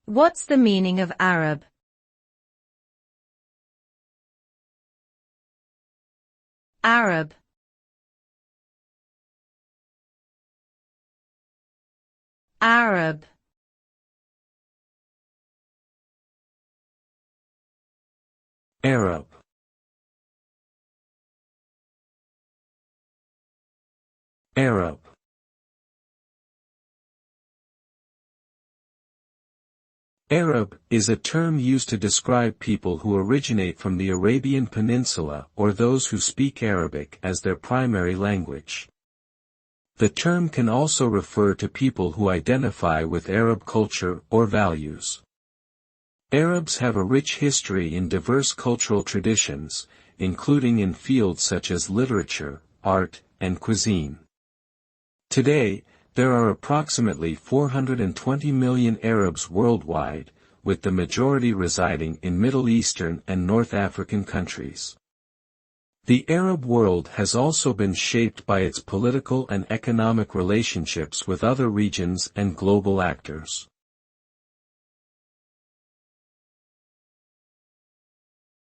What's the meaning of Arab? Arab. Arab. Arab. Arab. Arab is a term used to describe people who originate from the Arabian Peninsula or those who speak Arabic as their primary language. The term can also refer to people who identify with Arab culture or values. Arabs have a rich history in diverse cultural traditions, including in fields such as literature, art, and cuisine. Today, there are approximately 420 million Arabs worldwide, with the majority residing in Middle Eastern and North African countries. The Arab world has also been shaped by its political and economic relationships with other regions and global actors.